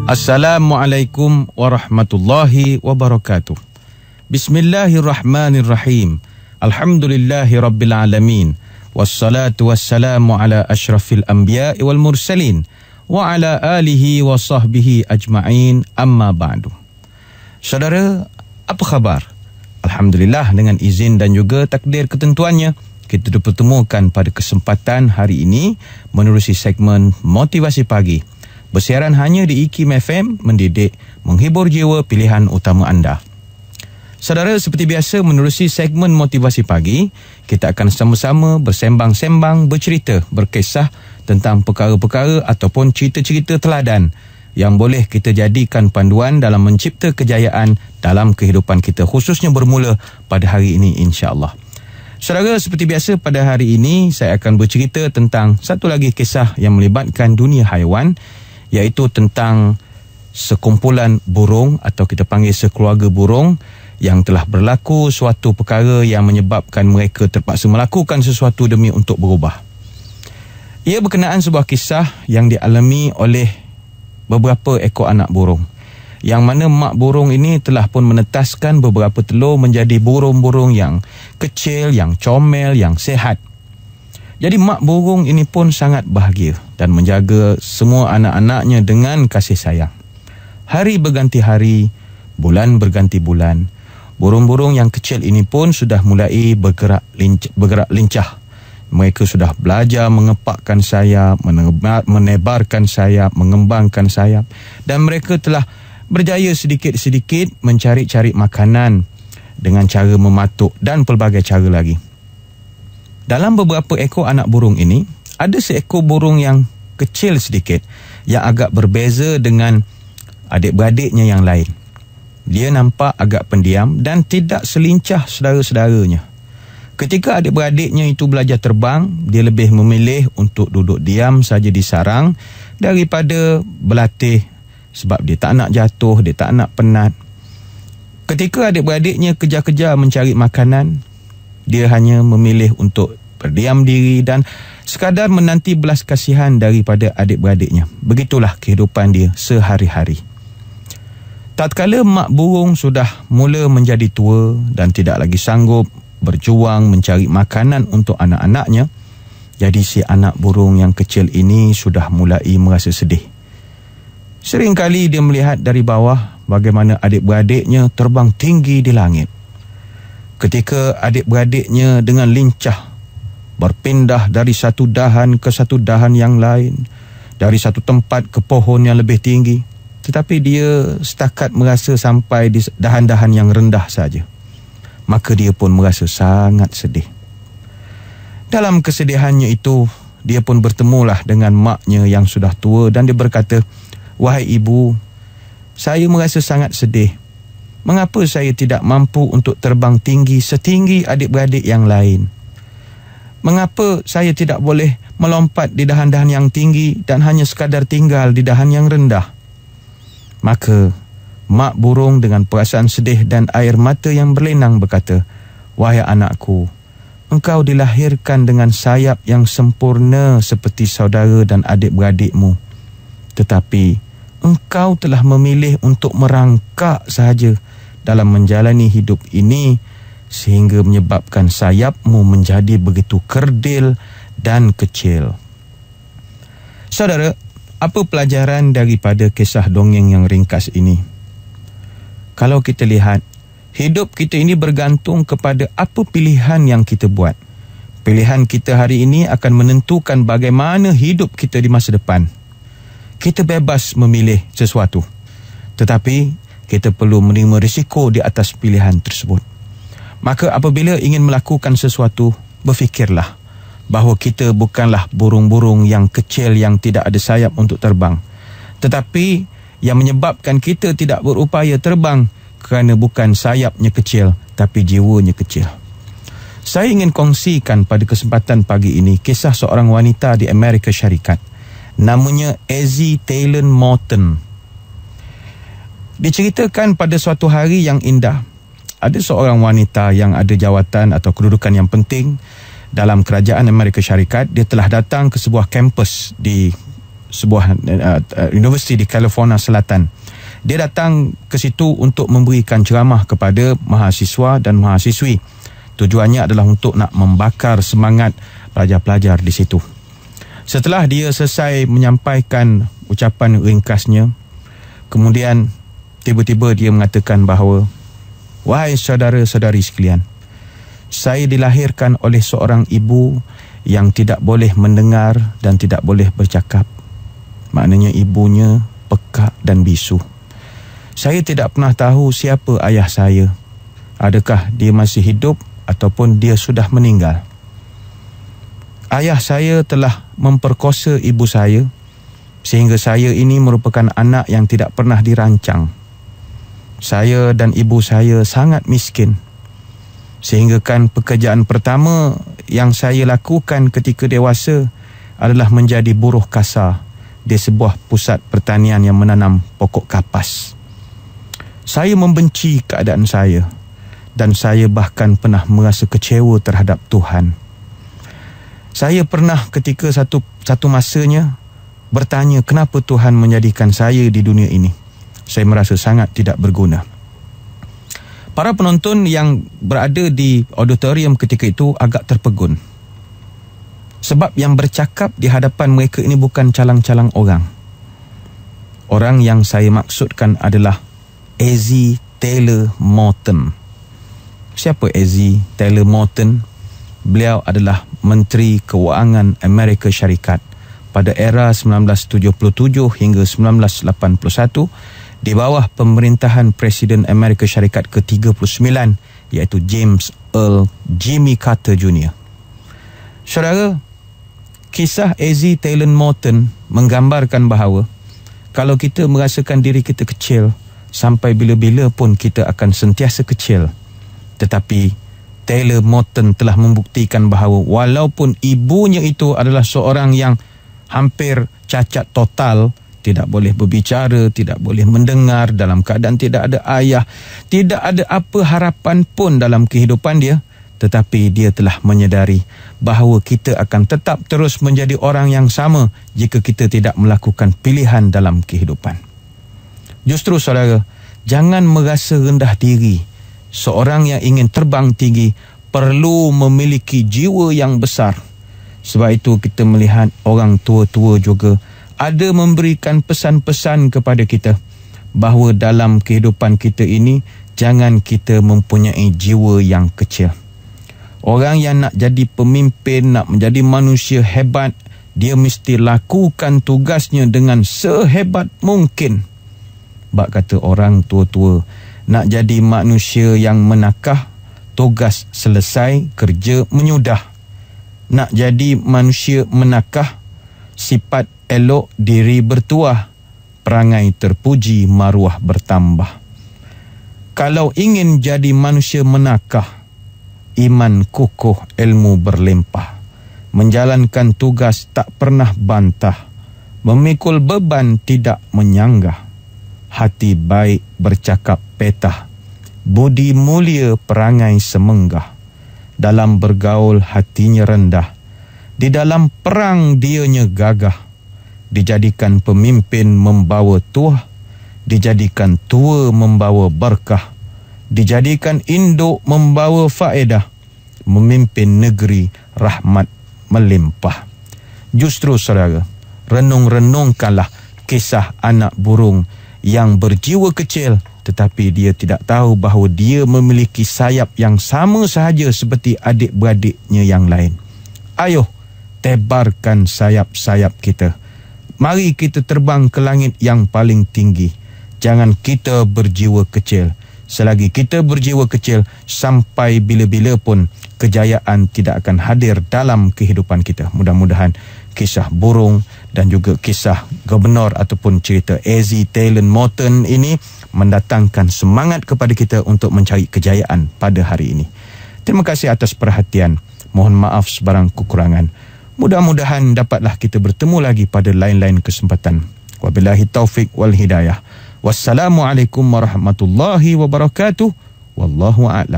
Assalamualaikum warahmatullahi wabarakatuh. Bismillahirrahmanirrahim. Alhamdulillahi rabbil alamin. Wassalatu wassalamu ala asyrafil anbiya'i wal mursalin wa ala alihi wa sahbihi ajma'in, amma ba'du. Saudara, apa khabar? Alhamdulillah, dengan izin dan juga takdir ketentuannya, kita dipertemukan pada kesempatan hari ini menerusi segmen Motivasi Pagi. Bersiaran hanya di IKIM FM, mendidik, menghibur jiwa, pilihan utama anda. Saudara, seperti biasa menerusi segmen Motivasi Pagi, kita akan sama-sama bersembang-sembang, bercerita, berkisah tentang perkara-perkara ataupun cerita-cerita teladan yang boleh kita jadikan panduan dalam mencipta kejayaan dalam kehidupan kita, khususnya bermula pada hari ini, insya-Allah. Saudara, seperti biasa pada hari ini saya akan bercerita tentang satu lagi kisah yang melibatkan dunia haiwan, iaitu tentang sekumpulan burung atau kita panggil sekeluarga burung yang telah berlaku suatu perkara yang menyebabkan mereka terpaksa melakukan sesuatu demi untuk berubah. Ia berkenaan sebuah kisah yang dialami oleh beberapa ekor anak burung, yang mana mak burung ini telah pun menetaskan beberapa telur menjadi burung-burung yang kecil, yang comel, yang sehat. Jadi mak burung ini pun sangat bahagia dan menjaga semua anak-anaknya dengan kasih sayang. Hari berganti hari, bulan berganti bulan. Burung-burung yang kecil ini pun sudah mulai bergerak lincah. Mereka sudah belajar mengepakkan sayap, menebarkan sayap, mengembangkan sayap. Dan mereka telah berjaya sedikit-sedikit mencari-cari makanan dengan cara mematuk dan pelbagai cara lagi. Dalam beberapa ekor anak burung ini, ada seekor burung yang kecil sedikit yang agak berbeza dengan adik-beradiknya yang lain. Dia nampak agak pendiam dan tidak selincah saudara-saudaranya. Ketika adik-beradiknya itu belajar terbang, dia lebih memilih untuk duduk diam saja di sarang daripada berlatih, sebab dia tak nak jatuh, dia tak nak penat. Ketika adik-beradiknya kejar-kejar mencari makanan, dia hanya memilih untuk berdiam diri dan sekadar menanti belas kasihan daripada adik-beradiknya. Begitulah kehidupan dia sehari-hari. Tatkala mak burung sudah mula menjadi tua dan tidak lagi sanggup berjuang mencari makanan untuk anak-anaknya, jadi si anak burung yang kecil ini sudah mulai merasa sedih. Seringkali dia melihat dari bawah bagaimana adik-beradiknya terbang tinggi di langit. Ketika adik-beradiknya dengan lincah berpindah dari satu dahan ke satu dahan yang lain, dari satu tempat ke pohon yang lebih tinggi, tetapi dia setakat merasa sampai di dahan-dahan yang rendah saja, maka dia pun merasa sangat sedih. Dalam kesedihannya itu, dia pun bertemulah dengan maknya yang sudah tua dan dia berkata, "Wahai ibu, saya merasa sangat sedih. Mengapa saya tidak mampu untuk terbang tinggi setinggi adik-beradik yang lain? Mengapa saya tidak boleh melompat di dahan-dahan yang tinggi dan hanya sekadar tinggal di dahan yang rendah?" Maka mak burung dengan perasaan sedih dan air mata yang berlinang berkata, "Wahai anakku, engkau dilahirkan dengan sayap yang sempurna seperti saudara dan adik-beradikmu. Tetapi engkau telah memilih untuk merangkak sahaja dalam menjalani hidup ini sehingga menyebabkan sayapmu menjadi begitu kerdil dan kecil." Saudara, apa pelajaran daripada kisah dongeng yang ringkas ini? Kalau kita lihat, hidup kita ini bergantung kepada apa pilihan yang kita buat. Pilihan kita hari ini akan menentukan bagaimana hidup kita di masa depan. Kita bebas memilih sesuatu, tetapi kita perlu menerima risiko di atas pilihan tersebut. Maka apabila ingin melakukan sesuatu, berfikirlah bahawa kita bukanlah burung-burung yang kecil yang tidak ada sayap untuk terbang, tetapi yang menyebabkan kita tidak berupaya terbang kerana bukan sayapnya kecil, tapi jiwanya kecil. Saya ingin kongsikan pada kesempatan pagi ini kisah seorang wanita di Amerika Syarikat. Namanya Ezzie Taylor Morton. Diceritakan pada suatu hari yang indah, ada seorang wanita yang ada jawatan atau kedudukan yang penting dalam kerajaan Amerika Syarikat. Dia telah datang ke sebuah kampus di sebuah universiti di California Selatan. Dia datang ke situ untuk memberikan ceramah kepada mahasiswa dan mahasiswi. Tujuannya adalah untuk nak membakar semangat pelajar-pelajar di situ. Setelah dia selesai menyampaikan ucapan ringkasnya, kemudian tiba-tiba dia mengatakan bahawa, "Wahai saudara-saudari sekalian, saya dilahirkan oleh seorang ibu yang tidak boleh mendengar dan tidak boleh bercakap. Maknanya ibunya pekak dan bisu. Saya tidak pernah tahu siapa ayah saya. Adakah dia masih hidup ataupun dia sudah meninggal. Ayah saya telah memperkosa ibu saya sehingga saya ini merupakan anak yang tidak pernah dirancang. Saya dan ibu saya sangat miskin. Sehingga kan pekerjaan pertama yang saya lakukan ketika dewasa adalah menjadi buruh kasar di sebuah pusat pertanian yang menanam pokok kapas. Saya membenci keadaan saya dan saya bahkan pernah merasa kecewa terhadap Tuhan. Saya pernah ketika satu masanya bertanya kenapa Tuhan menjadikan saya di dunia ini. Saya merasa sangat tidak berguna. Para penonton yang berada di auditorium ketika itu agak terpegun. Sebab yang bercakap di hadapan mereka ini bukan calang-calang orang. Orang yang saya maksudkan adalah Azzie Taylor Morton. Siapa Azzie Taylor Morton? Beliau adalah Menteri Keuangan Amerika Syarikat pada era 1977 hingga 1981 di bawah pemerintahan Presiden Amerika Syarikat ke-39 iaitu James Earl Jimmy Carter Jr. Saudara, kisah Azzie Taylor Morton menggambarkan bahawa kalau kita merasakan diri kita kecil, sampai bila-bila pun kita akan sentiasa kecil. Tetapi Taylor Morton telah membuktikan bahawa walaupun ibunya itu adalah seorang yang hampir cacat total, tidak boleh berbicara, tidak boleh mendengar, dalam keadaan tidak ada ayah, tidak ada apa harapan pun dalam kehidupan dia, tetapi dia telah menyedari bahawa kita akan tetap terus menjadi orang yang sama jika kita tidak melakukan pilihan dalam kehidupan. Justru saudara, jangan merasa rendah diri. Seorang yang ingin terbang tinggi perlu memiliki jiwa yang besar. Sebab itu kita melihat orang tua-tua juga ada memberikan pesan-pesan kepada kita bahawa dalam kehidupan kita ini jangan kita mempunyai jiwa yang kecil. Orang yang nak jadi pemimpin, nak menjadi manusia hebat, dia mesti lakukan tugasnya dengan sehebat mungkin. Bak kata orang tua-tua, nak jadi manusia yang menakah, tugas selesai, kerja menyudah. Nak jadi manusia menakah, sifat elok, diri bertuah, perangai terpuji, maruah bertambah. Kalau ingin jadi manusia menakah, iman kukuh, ilmu berlimpah, menjalankan tugas tak pernah bantah, memikul beban tidak menyanggah, hati baik bercakap petah, budi mulia perangai semenggah, dalam bergaul hatinya rendah, di dalam perang dianya gagah, dijadikan pemimpin membawa tuah, dijadikan tua membawa berkah, dijadikan induk membawa faedah, memimpin negeri rahmat melimpah. Justru saudara, renung-renungkanlah kisah anak burung yang berjiwa kecil tetapi dia tidak tahu bahawa dia memiliki sayap yang sama sahaja seperti adik-beradiknya yang lain. Ayuh, tebarkan sayap-sayap kita. Mari kita terbang ke langit yang paling tinggi. Jangan kita berjiwa kecil. Selagi kita berjiwa kecil, sampai bila-bila pun kejayaan tidak akan hadir dalam kehidupan kita. Mudah-mudahan kisah burung dan juga kisah gubernur ataupun cerita Azzie Taylor Morton ini mendatangkan semangat kepada kita untuk mencari kejayaan pada hari ini. Terima kasih atas perhatian. Mohon maaf sebarang kekurangan. Mudah-mudahan dapatlah kita bertemu lagi pada lain-lain kesempatan. Wabillahi taufik wal hidayah. Wassalamualaikum warahmatullahi wabarakatuh. Wallahu a'lam.